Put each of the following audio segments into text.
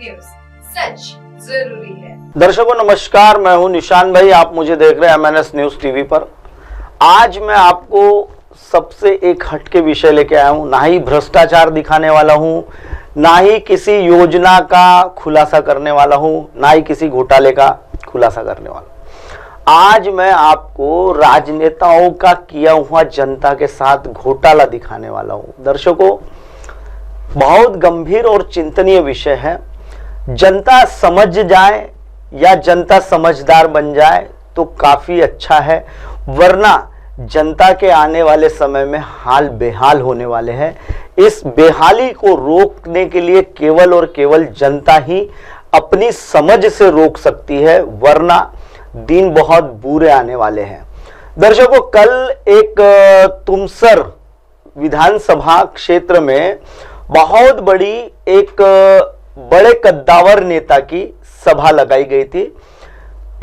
News, सच जरूरी है। दर्शकों नमस्कार, मैं हूं निशान भाई। आप मुझे देख रहे हैं MNS न्यूज टीवी पर। आज मैं आपको सबसे एक हटके विषय लेके आया हूं। ना ही भ्रष्टाचार दिखाने वाला हूं, ना ही किसी योजना का खुलासा करने वाला हूं, ना ही किसी घोटाले का खुलासा करने वाला। आज मैं आपको राजनेताओं का किया हुआ जनता के साथ घोटाला दिखाने वाला हूं। दर्शकों, बहुत गंभीर और चिंतनीय विषय है। जनता समझ जाए या जनता समझदार बन जाए तो काफी अच्छा है, वरना जनता के आने वाले समय में हाल बेहाल होने वाले हैं। इस बेहाली को रोकने के लिए केवल और केवल जनता ही अपनी समझ से रोक सकती है, वरना दिन बहुत बुरे आने वाले हैं। दर्शकों, कल एक तुमसर विधानसभा क्षेत्र में बहुत बड़ी एक बड़े कद्दावर नेता की सभा लगाई गई थी।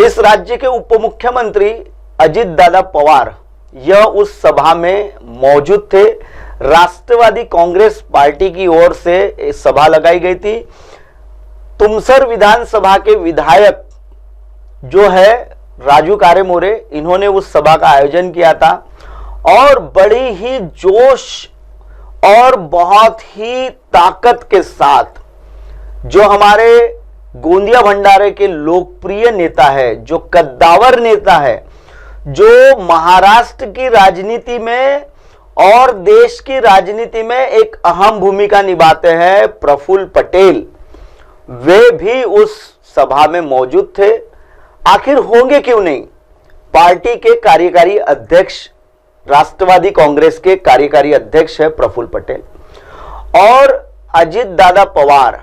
इस राज्य के उप मुख्यमंत्री अजित दादा पवार यह उस सभा में मौजूद थे। राष्ट्रवादी कांग्रेस पार्टी की ओर से सभा लगाई गई थी। तुमसर विधानसभा के विधायक जो है राजू कारे मोरे, इन्होंने उस सभा का आयोजन किया था और बड़ी ही जोश और बहुत ही ताकत के साथ जो हमारे गोंदिया भंडारे के लोकप्रिय नेता है, जो कद्दावर नेता है, जो महाराष्ट्र की राजनीति में और देश की राजनीति में एक अहम भूमिका निभाते हैं, प्रफुल्ल पटेल, वे भी उस सभा में मौजूद थे। आखिर होंगे क्यों नहीं? पार्टी के कार्यकारी अध्यक्ष, राष्ट्रवादी कांग्रेस के कार्यकारी अध्यक्ष है प्रफुल्ल पटेल और अजित दादा पवार,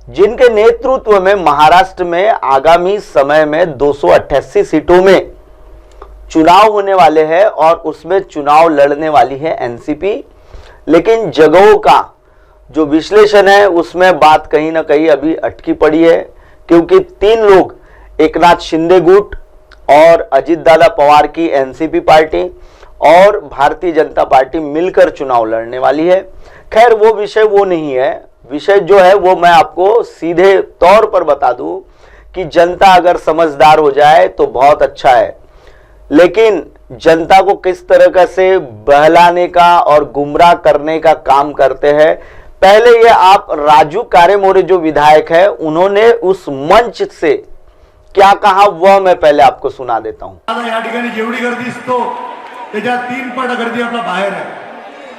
जिनके नेतृत्व में महाराष्ट्र में आगामी समय में 288 सीटों में चुनाव होने वाले हैं और उसमें चुनाव लड़ने वाली है एनसीपी। लेकिन जगहों का जो विश्लेषण है उसमें बात कहीं ना कहीं अभी अटकी पड़ी है, क्योंकि तीन लोग, एकनाथ शिंदे गुट और अजित दादा पवार की एनसीपी पार्टी और भारतीय जनता पार्टी मिलकर चुनाव लड़ने वाली है। खैर, वो विषय वो नहीं है। विषय जो है वो मैं आपको सीधे तौर पर बता दूं कि जनता अगर समझदार हो जाए तो बहुत अच्छा है, लेकिन जनता को किस तरह से बहलाने का और गुमराह करने का काम करते हैं। पहले ये आप राजू कारे मोरे जो विधायक है, उन्होंने उस मंच से क्या कहा वह मैं पहले आपको सुना देता हूं। या ठिकाणी जेवढी गर्दी दिसतो त्याच्या 3 पट गर्दी आपल्या बाहेर आहे।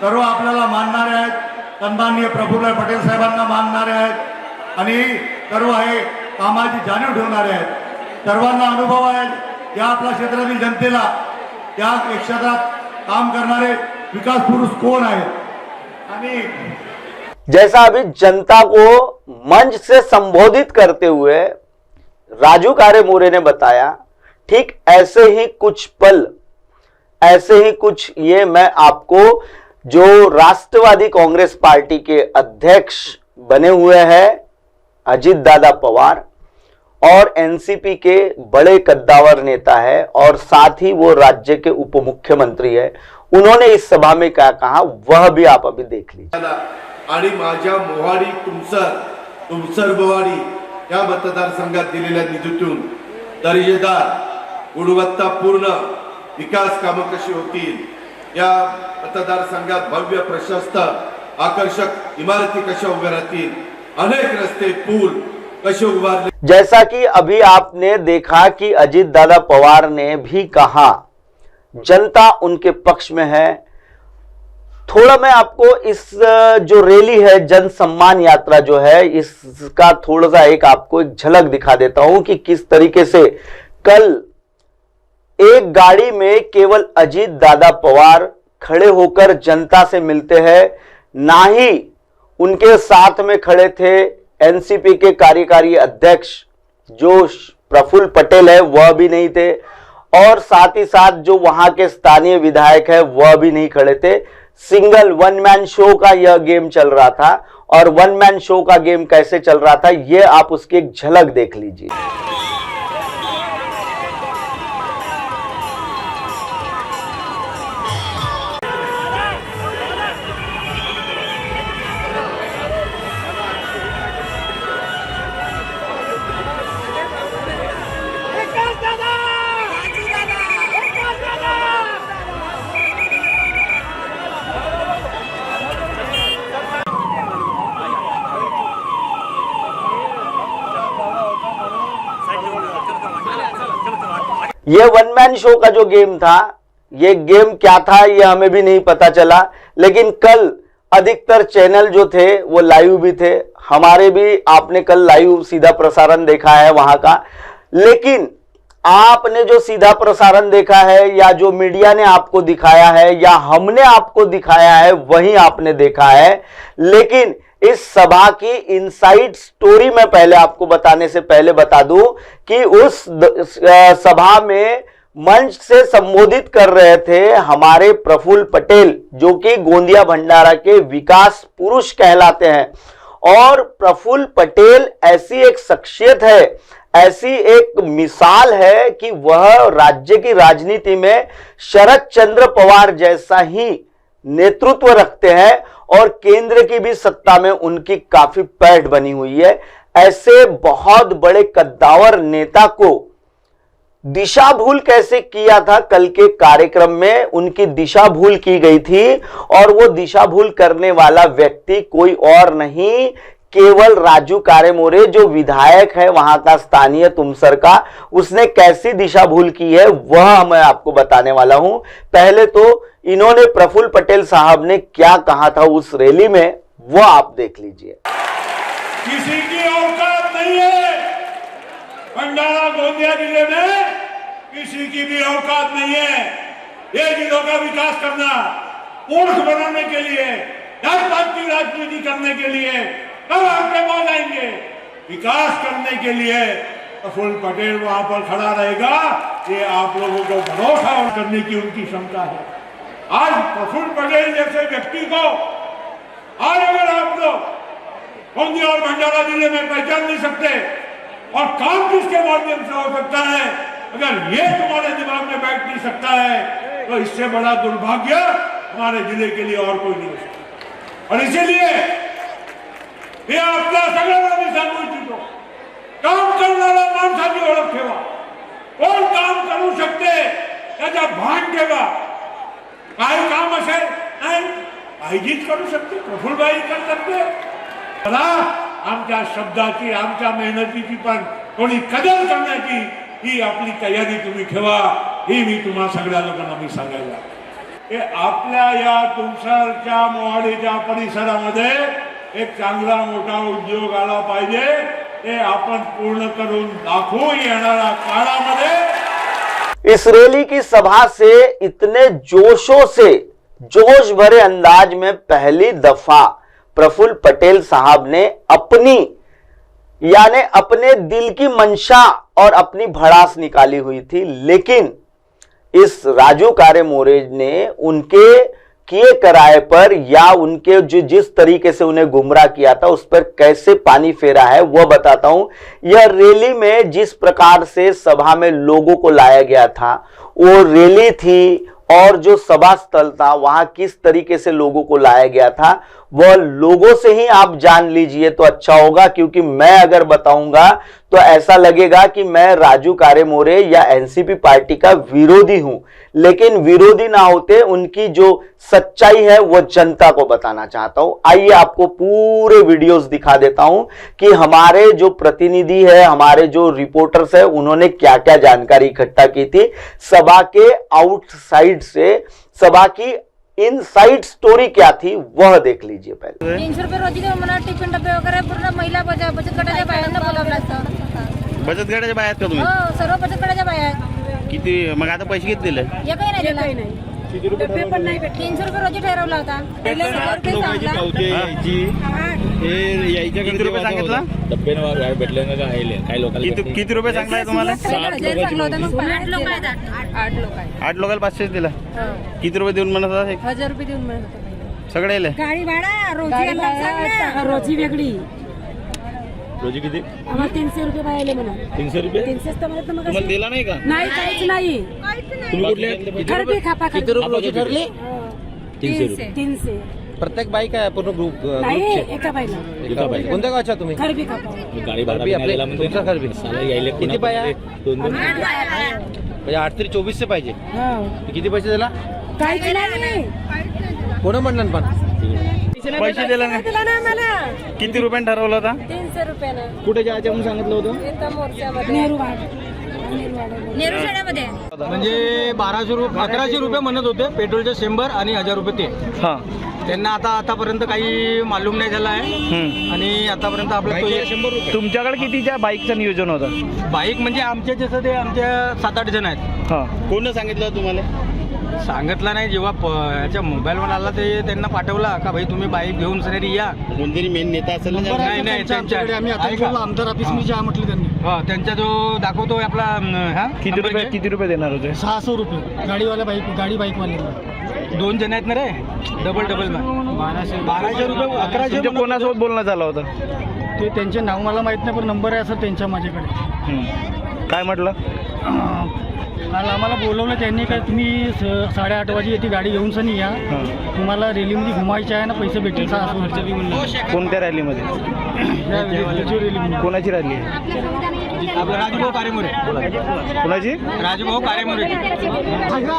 सर्व आपल्याला मानणारे आहेत, सन्माननीय प्रफुल्ल पटेल साहेबांना मानणारे आहेत आणि सर्व हे कामाची जाणीव ठेवणारे आहेत। सर्वांना अनुभव आहे या आपल्या क्षेत्रातील जनतेला, या क्षेत्रात काम करणारे विकास पुरुष कोण आहेत। आणि जैसा अभी जनता को मंच से संबोधित करते हुए राजू कारे मोरे ने बताया, ठीक ऐसे ही कुछ पल, ऐसे ही कुछ ये मैं आपको, जो राष्ट्रवादी कांग्रेस पार्टी के अध्यक्ष बने हुए हैं अजित दादा पवार और एनसीपी के बड़े कद्दावर नेता है और साथ ही वो राज्य के उप मुख्यमंत्री है, उन्होंने इस सभा में क्या कहा वह भी आप अभी देख लीजिए। आणि माझ्या मोहाडी तुमसर बोवाडी या मतदारसंघात दिलेल्या निधीतून दर्जेदार, गुणवत्तापूर्ण विकास कामं कशी होतील, या मतदारसंघात भव्य, प्रशस्त, आकर्षक इमारती कशा उभ्या राहतील, अनेक रस्ते, पूल कसे उभारले। जैसा कि अभी आपने देखा कि अजित दादा पवार ने भी कहा जनता उनके पक्ष में है। थोड़ा मैं आपको इस जो रैली है, जन सम्मान यात्रा जो है, इसका थोड़ा सा आपको एक झलक दिखा देता हूं कि किस तरीके से कल एक गाड़ी में केवल अजित दादा पवार खड़े होकर जनता से मिलते हैं, ना ही उनके साथ में खड़े थे एनसीपी के कार्यकारी अध्यक्ष जो प्रफुल्ल पटेल है, वह भी नहीं थे और साथ ही साथ जो वहां के स्थानीय विधायक है वह भी नहीं खड़े थे। सिंगल वन मैन शो का यह गेम चल रहा था और वन मैन शो का गेम कैसे चल रहा था ये आप उसकी एक झलक देख लीजिए। ये वन मैन शो का जो गेम था, ये गेम क्या था ये हमें भी नहीं पता चला, लेकिन कल अधिकतर चैनल जो थे वो लाइव भी थे, हमारे भी, आपने कल लाइव सीधा प्रसारण देखा है वहां का। लेकिन आपने जो सीधा प्रसारण देखा है या जो मीडिया ने आपको दिखाया है या हमने आपको दिखाया है वही आपने देखा है। लेकिन इस सभा की इनसाइड स्टोरी मैं पहले आपको बताने से पहले बता दूं कि उस सभा में मंच से संबोधित कर रहे थे हमारे प्रफुल्ल पटेल, जो कि गोंदिया भंडारा के विकास पुरुष कहलाते हैं। और प्रफुल्ल पटेल ऐसी एक शख्सियत है, ऐसी एक मिसाल है कि वह राज्य की राजनीति में शरद चंद्र पवार जैसा ही नेतृत्व रखते हैं और केंद्र की भी सत्ता में उनकी काफी पैठ बनी हुई है। ऐसे बहुत बड़े कद्दावर नेता को दिशा भूल कैसे किया था, कल के कार्यक्रम में उनकी दिशा भूल की गई थी और वो दिशा भूल करने वाला व्यक्ति कोई और नहीं, केवल राजू कारेमोरे जो विधायक है वहां का स्थानीय तुमसर का, उसने कैसी दिशा भूल की है वह मैं आपको बताने वाला हूं। पहले तो इन्होंने प्रफुल्ल पटेल साहब ने क्या कहा था उस रैली में, वो आप देख लीजिए। किसी की औकात नहीं है भंडारा गोंदिया जिले में, किसी की भी औकात नहीं है ये जिलों का विकास करना, मूर्ख बनाने के लिए, जात-पात की राजनीति करने के लिए। कब आपके पास आएंगे? विकास करने के लिए प्रफुल्ल पटेल वहां पर खड़ा रहेगा, ये आप लोगों को भरोसा करने की उनकी क्षमता है। आज प्रफुल्ल पटेल जैसे व्यक्ति को आज अगर आप लोग गोंदिया और भंडारा जिले में पहचान नहीं सकते और काम किसके माध्यम से हो सकता है, अगर ये तुम्हारे दिमाग में बैठ नहीं सकता है तो इससे बड़ा दुर्भाग्य हमारे जिले के लिए और कोई नहीं हो सकता। और इसीलिए मी आपल्या सगळ्यांना मी सांगू इच्छितो, काम करणारा माणसाची ओळख ठेवा, कोण काम करू शकते त्याचा भान ठेवा। काही काम असेल नाही पाहिजेच करू शकते, प्रफुल्लबाई करू शकते, मला आमच्या शब्दाची आमच्या मेहनतीची पण थोडी कदर करण्याची ही आपली तयारी तुम्ही ठेवा, ही मी तुम्हा सगळ्या लोकांना मी सांगायला हे आपल्या या तुमसरच्या मोहाडीच्या परिसरामध्ये एक चांगला मोठा उद्योग आला पाहिजे, ते आपण पूर्ण करून दाखवू येणाऱ्या काळामध्ये। इस रैली की सभा से इतने जोशों से, जोश भरे अंदाज में पहली दफा प्रफुल्ल पटेल साहब ने अपनी यानी अपने दिल की मंशा और अपनी भड़ास निकाली हुई थी। लेकिन इस राजू कारेमोरे ने उनके किए कराए पर या उनके जो जिस तरीके से उन्हें गुमराह किया था उस पर कैसे पानी फेरा है वो बताता हूं। यह रैली में जिस प्रकार से सभा में लोगों को लाया गया था, वो रैली थी और जो सभा स्थल था वहां किस तरीके से लोगों को लाया गया था वह लोगों से ही आप जान लीजिए तो अच्छा होगा, क्योंकि मैं अगर बताऊंगा तो ऐसा लगेगा कि मैं राजू कारेमोरे या एनसीपी पार्टी का विरोधी हूं। लेकिन विरोधी ना होते उनकी जो सच्चाई है वो जनता को बताना चाहता हूं। आइए आपको पूरे वीडियोस दिखा देता हूं कि हमारे जो प्रतिनिधि है, हमारे जो रिपोर्टर्स है, उन्होंने क्या क्या जानकारी इकट्ठा की थी सभा के आउटसाइड से। सभा की इनसाइड स्टोरी क्या थी वह देख लीजिए। पहले 300 रुपये रोजी का मला टिफिन डबे वगैरे पूर्ण महिला बचत गटाच्या बायांना बोलावलं असतं। बचत गटाच्या बाया आहेत का तुम्ही? हो, सर्व बचत गटाच्या बाया आहेत। किती मग आता पैसे किती दिले? एकही नाही दिला। डबे पण नाही भेटले। 300 रुपये रोजी ठरवला होता। पहिले 100 रुपये सांगला। किती रुपये सांगितला? किती रुपये सांगलाय तुम्हाला? 1000 सांगला होता। मग 8 लोक आहेत। 8 लोक आहेत। 8 लोकांना 500 दिला। किती रुपये देऊन म्हणत होता? 1000 रुपये देऊन म्हणत होता। सगळे आले? गाडी भाडा रोजी वेगळी। रोजी किती? आम्हाला 300 रुपये पाहिले म्हणा। 300 रुपये? 300 तर मला तर मग तुम्हाला दिला नाही का? नाही, काहीच नाही। तुम्ही कुठले? खरबी खापा किती रुपये रोजी ठरले? 300 प्रत्येक बाईक आहे पूर्ण ग्रुप नाही, एका बाईला। एका बाईक कोणत्या गावच्या तुम्ही? खरबी खापा। गाडी भाडा तुमचा खरबी किती बाया? 8 बाया। म्हणजे 8 तरी 24 से पाहिजे। हो, किती पैसे दिला? काहीच नाही। कोण म्हणलं पण पैसे दिला नाही? दिला ना आम्हाला। किती रुपयाने ठरवलं होता? 300 रुपयानं। कुठे जायचं म्हणून सांगितलं होतं? इथं मोर्चामध्ये नेहरू बाग। नेहरू शाळेमध्ये. म्हणजे 1100 रुपये म्हणत होते पेट्रोलचे 100 आणि 1000 रुपये ते. हां. त्यांना आतापर्यंत काही मालूम नाही झाला आहे आणि आतापर्यंत आपला तो 100 रुपये. तुमच्याकडे कितीच्या बाईकचं नियोजन होतं? बाईक म्हणजे आमचे जसं ते आमच्या 7-8 जण आहेत. हां. कोण सांगितलं तुम्हाला? सांगितलं नाही, जेव्हा याच्या मोबाईलवर आला ते त्यांना पाठवला का भाई तुम्ही बाईक घेऊन सरी या. कोणतरी मेन नेता असेल ना? नाही त्यांच्या आमदार ऑफिस मी जा म्हटलं त्यांनी. हा त्यांचा जो दाखवतो आपला हा किती रुपये देणार होते? 600 रुपये गाडीवाला गाडी बाईकवाले. 2 जण आहेत ना रे, डबल 1200 रुपये 1100. तुमच्या कोणासोबत बोलणं झालं होतं? ते त्यांचे नाव मला माहित नाही, पण नंबर आहे असं त्यांच्या माझ्याकडे. काय म्हटलं? काल आम्हाला बोलवलं त्यांनी काय तुम्ही 8:30 वाजे येते गाडी घेऊन सनी या, तुम्हाला रॅलीमध्ये घुमायचे आहे ना, पैसे भेटेल 600 रुपये. कोणत्या रॅलीमध्ये? कोणाची रॅली आहे? आपला राजभाऊ कारेमोरे. कोणाची? राजभाऊ कारेमोरे.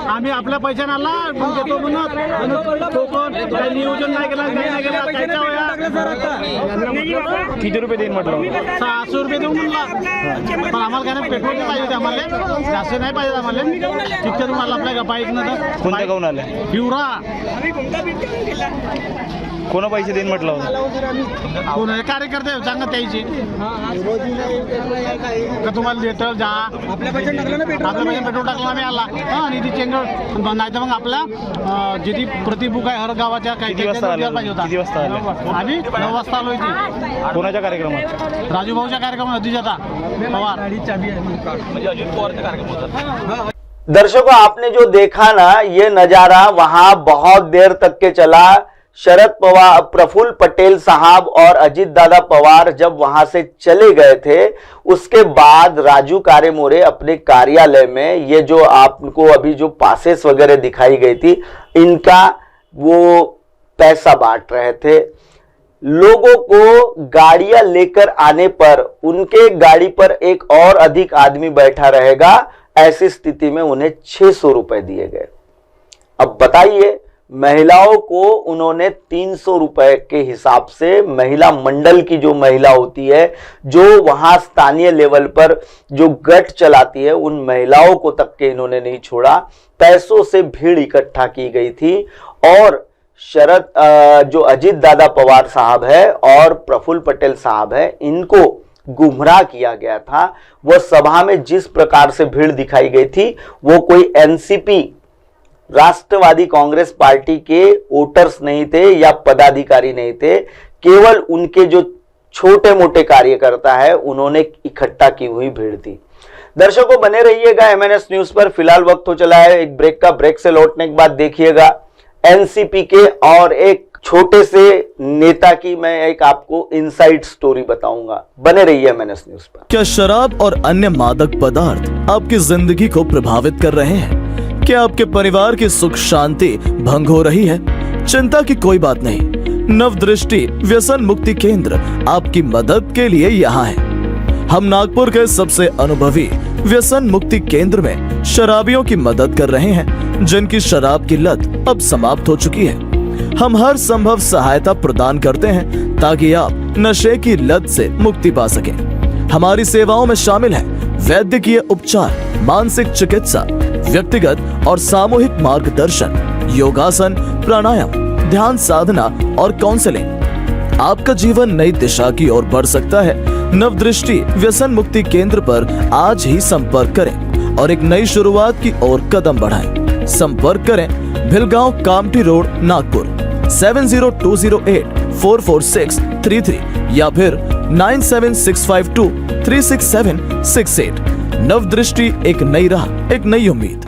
आम्ही आपल्या पैशाने आला देतो म्हणत तो कोण काही नियोजन नाही केलं, काही नाही केलं. किती रुपये देईन म्हटलं? 600 रुपये देऊ म्हणला. पण आम्हाला काय नाही, पेट्रोल पाहिजे होते आम्हाला, जास्त नाही पाहिजे आम्हाला. तिथे तुम्हाला आपल्या बाईक नव्हतं. कोणत्या गावून आले? हिवरा. कोणा पैसे देईन म्हटलं होतं? कोण आहे कार्यकर्ते सांगत त्याची का तुम्हाला देतो जा. आपल्या पैसे पेट्रोल टाकला आम्ही आला आणि ती चेंज नाही तर मग आपला जे प्रतिबुक आहे हर गावाच्या काही किती वाजता आले? पाहिजे होता. किती वाजता आले? आम्ही 9 वाजता आलो इथे. कोणाच्या कार्यक्रमात? राजूभाऊच्या कार्यक्रमात अजितदादा पवार. म्हणजे अजित पवारचा कार्यक्रम होता. दर्शकों, आपने जो देखा ना ये नजारा वहां बहुत देर तक के चला। शरद पवार, प्रफुल्ल पटेल साहब और अजित दादा पवार जब वहां से चले गए थे, उसके बाद राजू कारेमोरे अपने कार्यालय में ये जो आपको अभी जो पासेस वगैरह दिखाई गई थी, इनका वो पैसा बांट रहे थे। लोगों को गाड़ियां लेकर आने पर उनके गाड़ी पर एक और अधिक आदमी बैठा रहेगा, ऐसी स्थिति में उन्हें 600 रुपए दिए गए। अब बताइए, महिलाओं को उन्होंने 300 रुपए के हिसाब से, महिला मंडल की जो महिला होती है, जो वहां स्थानीय लेवल पर जो गठ चलाती है, उन महिलाओं को तक के इन्होंने नहीं छोड़ा। पैसों से भीड़ इकट्ठा की गई थी और जो अजित दादा पवार साहब है और प्रफुल्ल पटेल साहब है, इनको गुमराह किया गया था। वह सभा में जिस प्रकार से भीड़ दिखाई गई थी, वो कोई एनसीपी राष्ट्रवादी कांग्रेस पार्टी के वोटर्स नहीं थे या पदाधिकारी नहीं थे, केवल उनके जो छोटे मोटे कार्यकर्ता है उन्होंने इकट्ठा की हुई भीड़ थी। दर्शकों, बने रहिएगा एमएनएस न्यूज पर। फिलहाल वक्त हो चला है एक ब्रेक का। ब्रेक से लौटने के बाद देखिएगा एनसीपी के और एक छोटे से नेता की मैं एक आपको इनसाइड स्टोरी बताऊंगा। बने रहिए एमएनएस न्यूज पर। क्या शराब और अन्य मादक पदार्थ आपकी जिंदगी को प्रभावित कर रहे हैं? क्या आपके परिवार की सुख शांति भंग हो रही है? चिंता की कोई बात नहीं। नवदृष्टि व्यसन मुक्ति केंद्र आपकी मदद के लिए यहाँ है। हम नागपुर के सबसे अनुभवी व्यसन मुक्ति केंद्र में शराबियों की मदद कर रहे हैं, जिनकी शराब की लत अब समाप्त हो चुकी है। हम हर संभव सहायता प्रदान करते हैं ताकि आप नशे की लत से मुक्ति पा सकें। हमारी सेवाओं में शामिल है वैद्यकीय उपचार, मानसिक चिकित्सा, व्यक्तिगत और सामूहिक मार्गदर्शन, योगासन, प्राणायाम, ध्यान साधना और काउंसलिंग। आपका जीवन नई दिशा की ओर बढ़ सकता है। नवदृष्टि व्यसन मुक्ति केंद्र पर आज ही संपर्क करें और एक नई शुरुआत की ओर कदम बढ़ाएं। संपर्क करें भिलगांव कामठी रोड, नागपुर 7020844633 या फिर 9765236768। नवदृष्टि, एक नई राह, एक नई उम्मीद।